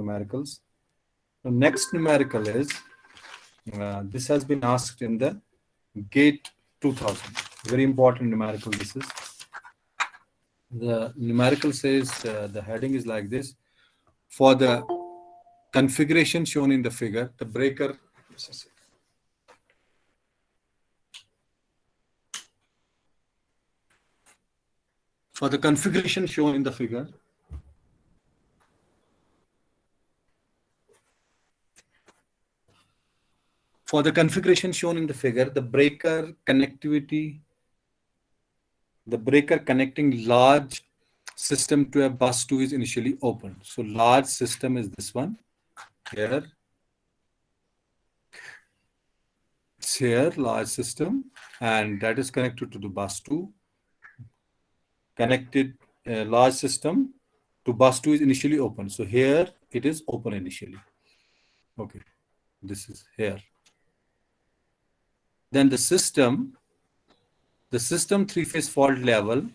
numericals. The next numerical is this has been asked in the GATE 2000. Very important numerical. This is the numerical says the heading is like this: for the configuration shown in the figure, the breaker. For the configuration shown in the figure, the breaker connecting large system to a bus 2 is initially open. So large system is this one here. It's here, large system, and that is connected to the bus 2. Connected large system to bus 2 is initially open. So here it is open initially. Okay, this is here. Then the system three-phase fault level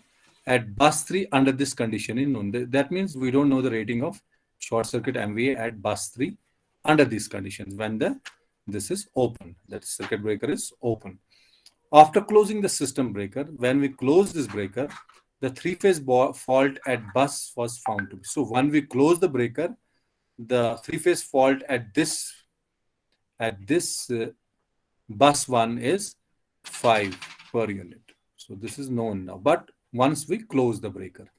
at bus 3 under this condition is known. That means we don't know the rating of short circuit MVA at bus 3 under these conditions when this is open, that circuit breaker is open. After closing the system breaker, when we close this breaker, the three-phase fault at bus was found to be. So when we close the breaker, the three-phase fault at this bus 1 is 5 per unit. So this is known now. But once we close the breaker,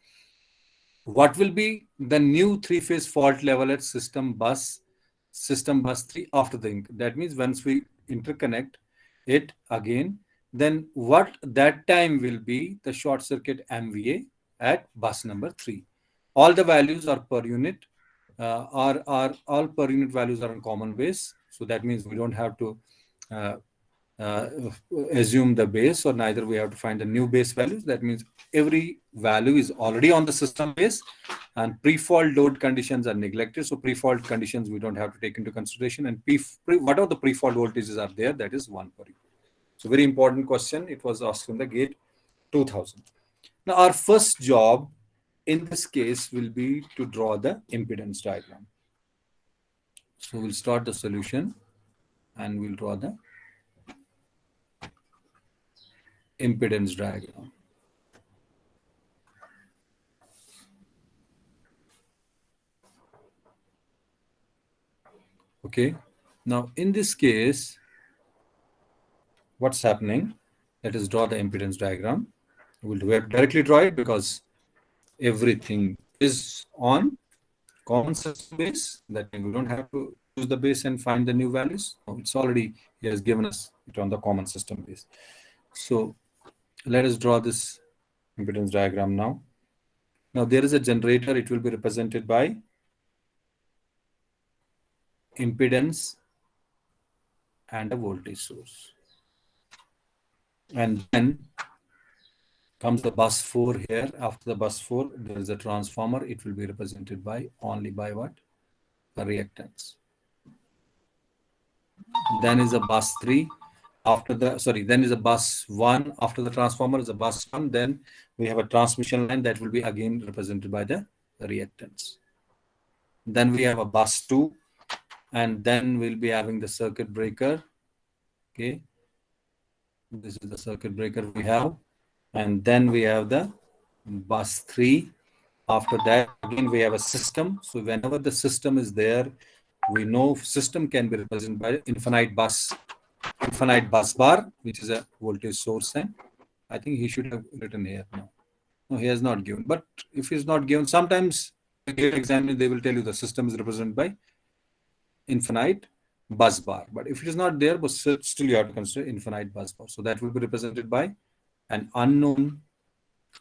what will be the new three-phase fault level at system bus 3 after the that means once we interconnect it again, then what that time will be the short circuit MVA at bus number 3. All the values are per unit, are all per unit values are on common base. So that means we don't have to assume the base, or neither we have to find the new base values. That means every value is already on the system base, and pre-fault load conditions are neglected. So pre-fault conditions we don't have to take into consideration, and whatever the pre-fault voltages are there, that is 1 per unit. So very important question. It was asked in the GATE 2000. Now our first job in this case will be to draw the impedance diagram. So we'll start the solution and we'll draw the impedance diagram. Okay. Now in this case, what's happening? Let us draw the impedance diagram. We'll directly draw it because everything is on common system base. That means we don't have to use the base and find the new values. No, it's already, he has given us it on the common system base. So let us draw this impedance diagram now. Now there is a generator. It will be represented by impedance and a voltage source. And then comes the bus 4 here. After the bus 4, there is a transformer. It will be represented by only by what? A reactance. Then is a bus 3. Then is a bus 1. After the transformer is a bus 1. Then we have a transmission line that will be again represented by the reactance. Then we have a bus 2. And then we'll be having the circuit breaker. Okay. This is the circuit breaker we have. And then we have the bus 3. After that, again, we have a system. So whenever the system is there, we know system can be represented by infinite bus bar, which is a voltage source. And I think he should have written here now. No, he has not given. But if he's not given, sometimes the examiner, they will tell you the system is represented by infinite bus bar. But if it is not there, but still you have to consider infinite bus bar. So that will be represented by an unknown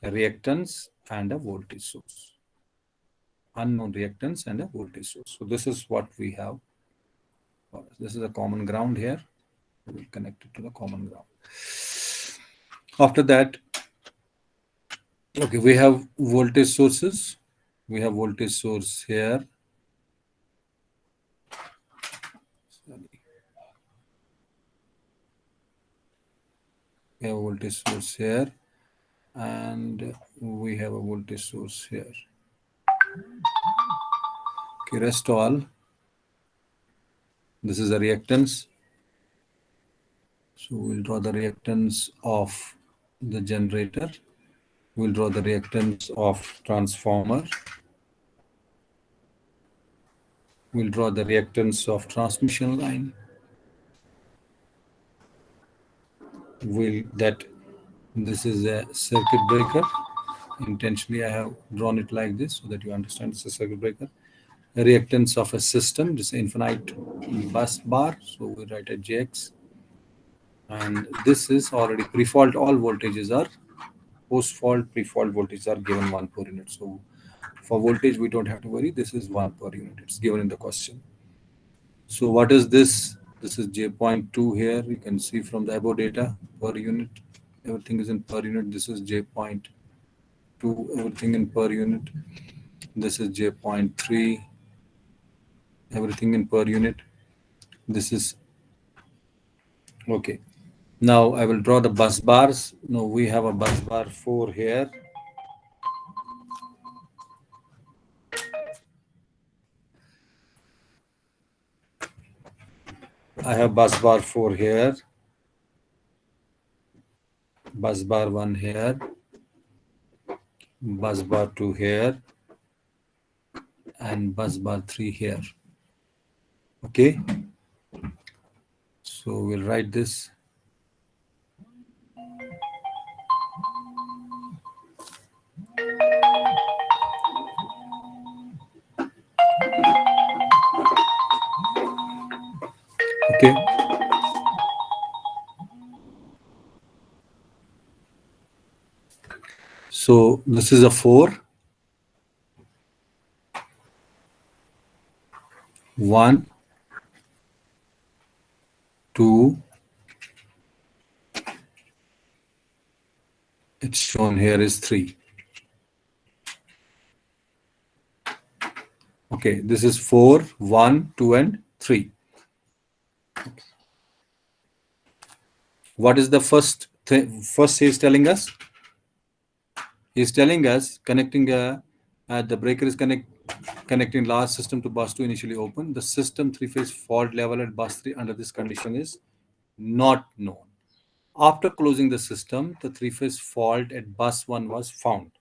reactance and a voltage source. Unknown reactance and a voltage source. So this is what we have. This is a common ground here. We will connect it to the common ground. After that, okay, we have voltage sources. We have voltage source here. We have a voltage source here, and we have a voltage source here. you rest all, this is the reactance. So we'll draw the reactance of the generator. We'll draw the reactance of transformer. We'll draw the reactance of transmission line. This is a circuit breaker. Intentionally, I have drawn it like this so that you understand it's a circuit breaker. A reactance of a system, this is infinite bus bar. So we write a JX. And this is already pre-fault. All voltages are post-fault, pre-fault voltages are given 1 per unit. So for voltage, we don't have to worry. This is 1 per unit. It's given in the question. So what is this? This is J.2 here. You can see from the above data per unit. Everything is in per unit. This is J.2. Everything in per unit. This is J.3. Everything in per unit. This is okay. Now I will draw the bus bars. Now we have a bus bar 4 here. I have bus bar 4 here, bus bar 1 here, bus bar 2 here, and bus bar 3 here. Okay, so we'll write this. Okay. So this is a 4, 1, 2. It's shown here is 3. Okay, this is 4, 1, 2, and 3. What is the first thing? First, he is telling us. He is telling us connecting the breaker is connecting large system to bus 2 initially open. The system 3-phase fault level at bus 3 under this condition is not known. After closing the system, the 3-phase fault at bus 1 was found.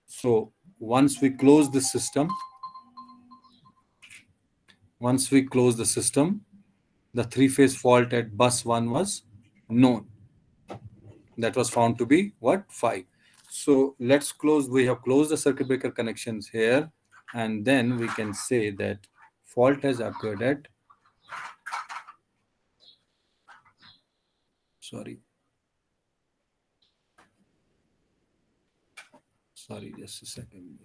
So once we close the system, the 3-phase fault at bus 1 was known. That was found to be what? 5. So let's close. We have closed the circuit breaker connections here, and then we can say that fault has occurred at, just a second.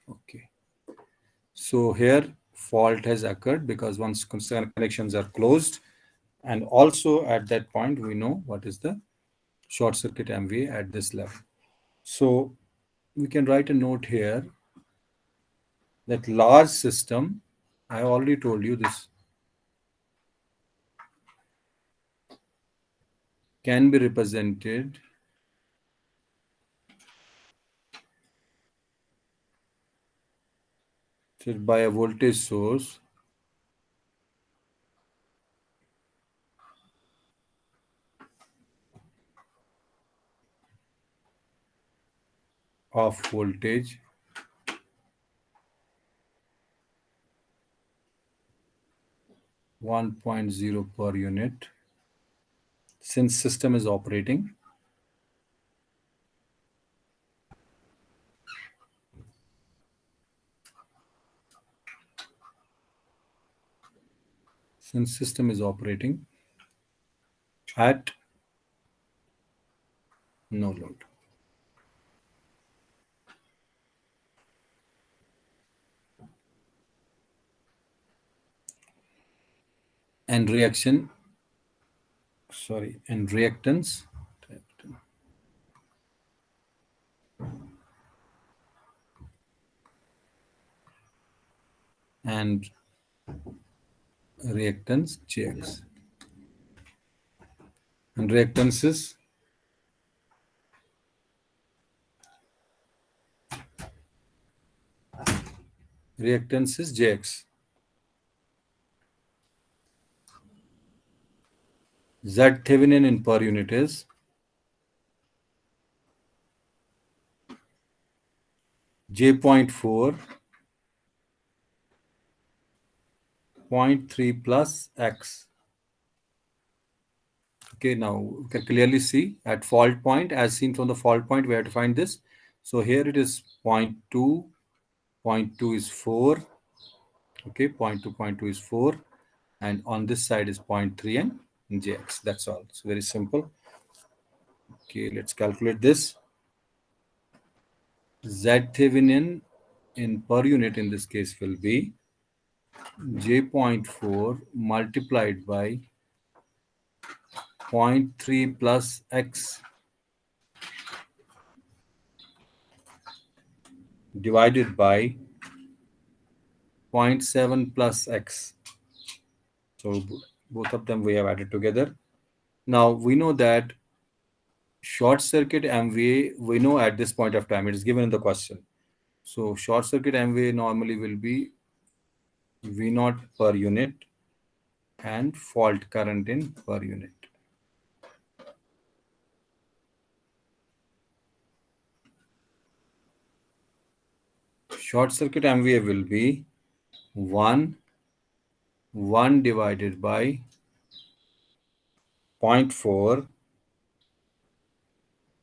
Okay. So here fault has occurred because once connections are closed, and also at that point we know what is the short circuit MVA at this level. So we can write a note here that large system, I already told you this, can be represented by a voltage source of voltage 1.0 per unit since system is operating. Since system is operating at no load. And reactance and reactance Jx. And reactances, is Jx. Z Thevenin in per unit is J.4 0.3 plus X. Okay, now you can clearly see at fault point, as seen from the fault point, we have to find this. So here it is 0.2, 0.2 is 4. Okay, 0.2, 0.2 is 4. And on this side is 0.3 and Jx. That's all. It's very simple. Okay, let's calculate this. Z Thevenin in per unit in this case will be J.4 multiplied by 0.3 plus X divided by 0.7 plus X. So both of them we have added together. Now we know that short circuit MVA, we know at this point of time, it is given in the question. So short circuit MVA normally will be V0 per unit and fault current in per unit. Short circuit MVA will be 1 divided by 0.4,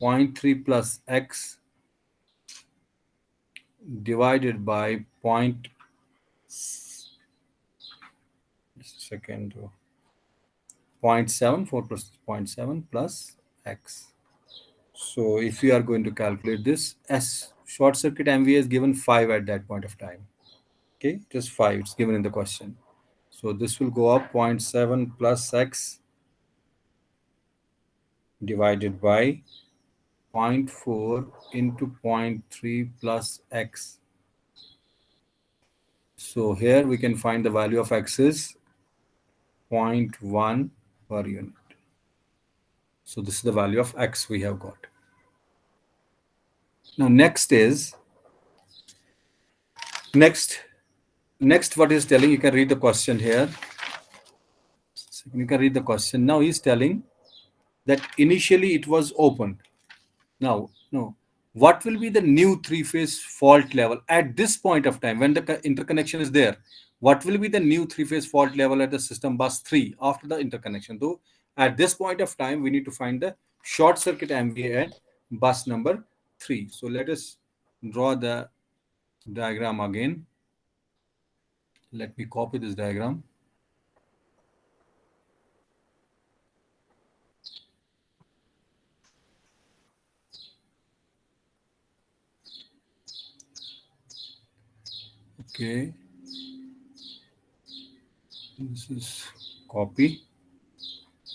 0.3 plus X divided by point second 0.7, 4 plus 0.7 plus X. So if we are going to calculate this, as short circuit MVA is given 5 at that point of time. Okay, just 5, it's given in the question. So this will go up 0.7 plus X divided by 0.4 into 0.3 plus X. So here we can find the value of X is 0.1 per unit. So this is the value of X we have got. Now next what he's telling, you can read the question here. You can read the question. Now he's telling that initially it was opened. Now, no. What will be the new three-phase fault level at this point of time when the interconnection is there? What will be the new three-phase fault level at the system bus 3 after the interconnection? Though at this point of time, we need to find the short circuit MVA at bus number 3. So let us draw the diagram again. Let me copy this diagram. Okay. This is copy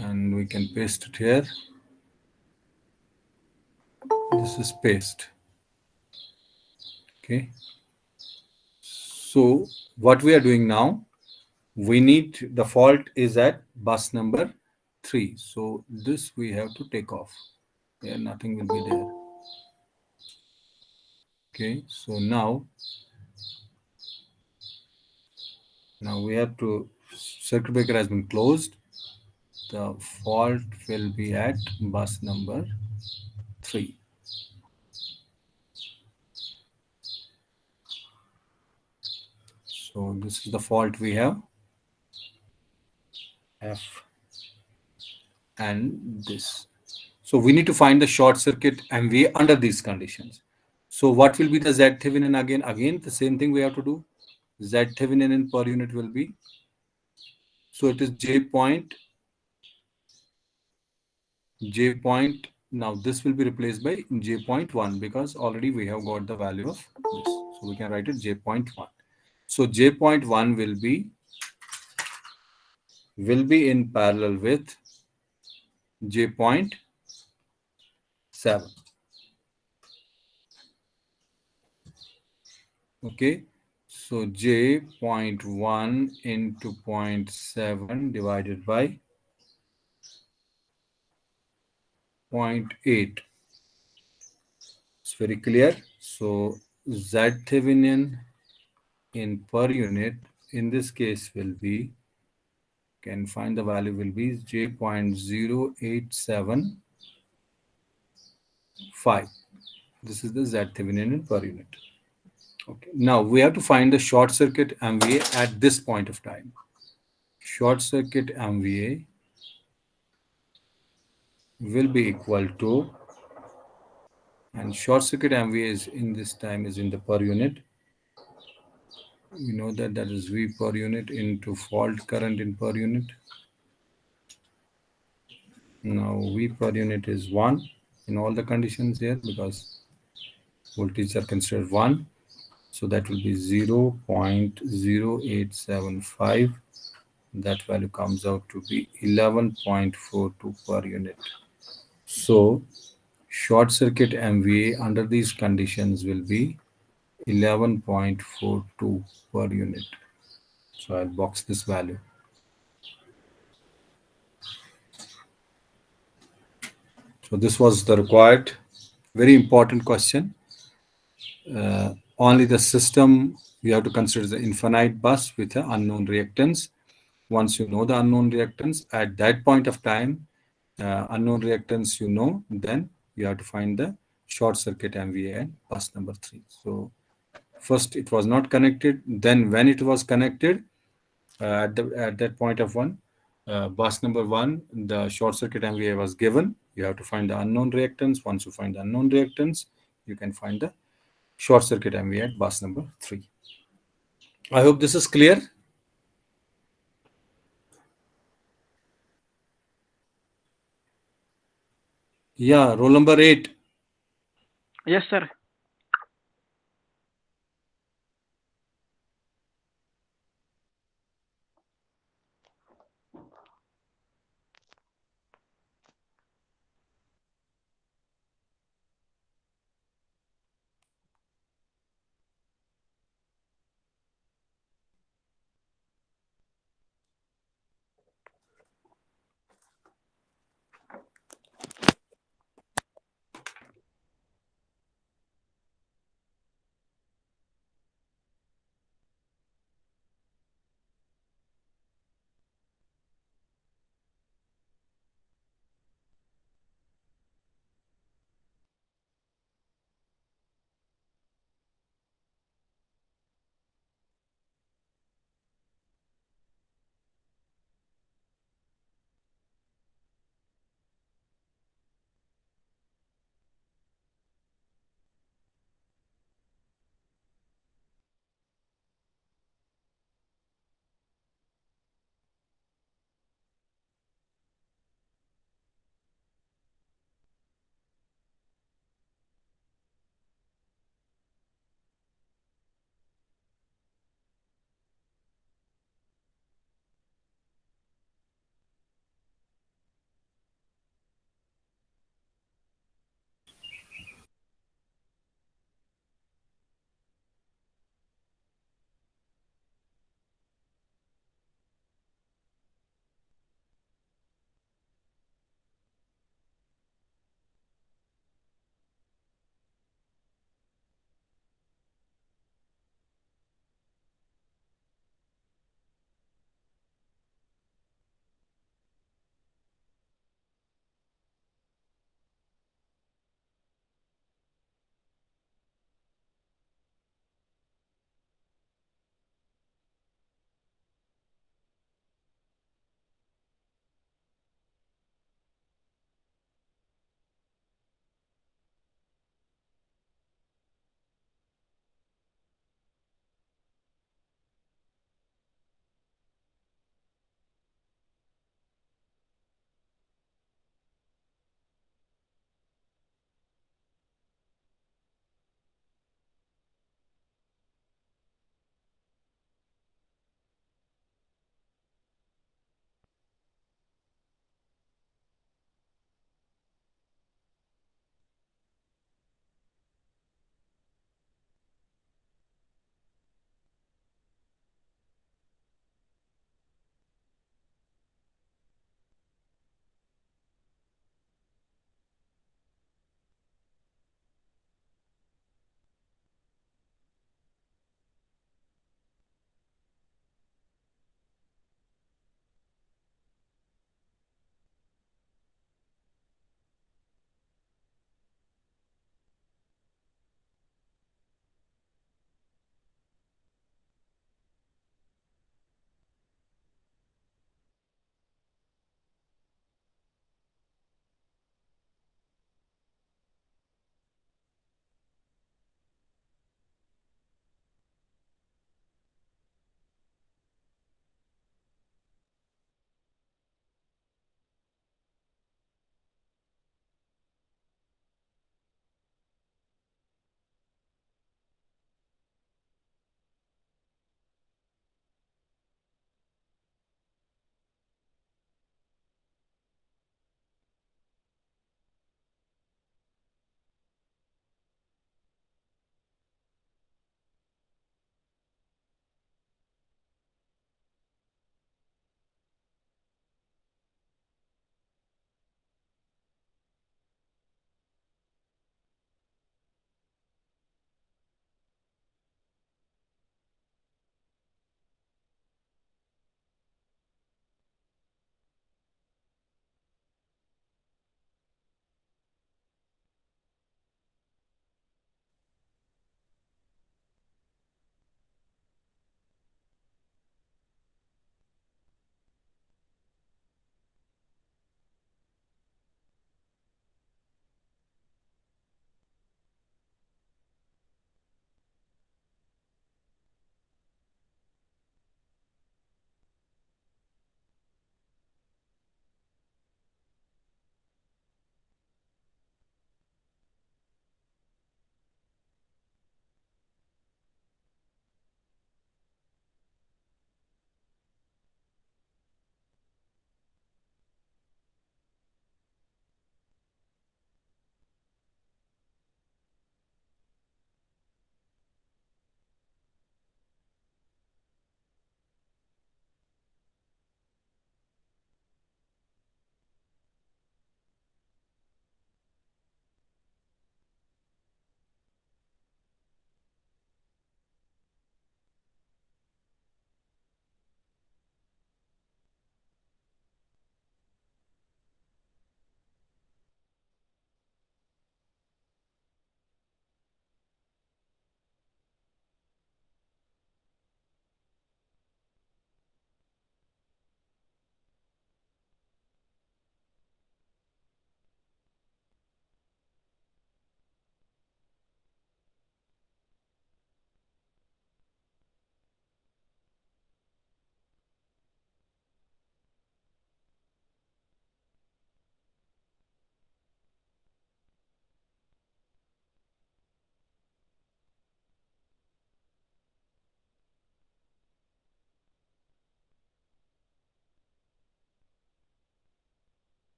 and we can paste it here. This is paste. Okay. So what we are doing now, we need the fault is at bus number 3. So this we have to take off. Here nothing will be there. Okay. So now we have to, circuit breaker has been closed. The fault will be at bus number 3. So this is the fault we have, F and this. So we need to find the short circuit MVA under these conditions. So what will be the Z Thevenin again? Again, the same thing we have to do. Z Thevenin in per unit will be, so it is J point, now this will be replaced by J.1 because already we have got the value of this. So we can write it J.1. So J.1 will be in parallel with J.7. Okay. So J.1 into 0.7 divided by 0.8. It's very clear. So Z Thevenin in per unit in this case will be, can find the value will be 0.0875. This is the Z Thevenin in per unit. Okay. Now we have to find the short circuit MVA at this point of time. Short circuit MVA will be equal to, and short circuit MVA is in this time is in the per unit. We know that that is V per unit into fault current in per unit. Now V per unit is 1 in all the conditions here because voltage are considered 1. So that will be 0.0875. That value comes out to be 11.42 per unit. So short circuit MVA under these conditions will be 11.42 per unit. So I'll box this value. So this was the required, very important question. Only the system, you have to consider the infinite bus with an unknown reactance. Once you know the unknown reactance, at that point of time, unknown reactance you know, then you have to find the short circuit MVA and bus number 3. So first it was not connected, then when it was connected, at that point of bus number 1, the short circuit MVA was given. You have to find the unknown reactance. Once you find the unknown reactance, you can find the short circuit MVA at bus number 3. I hope this is clear. Yeah, roll number 8. Yes, sir.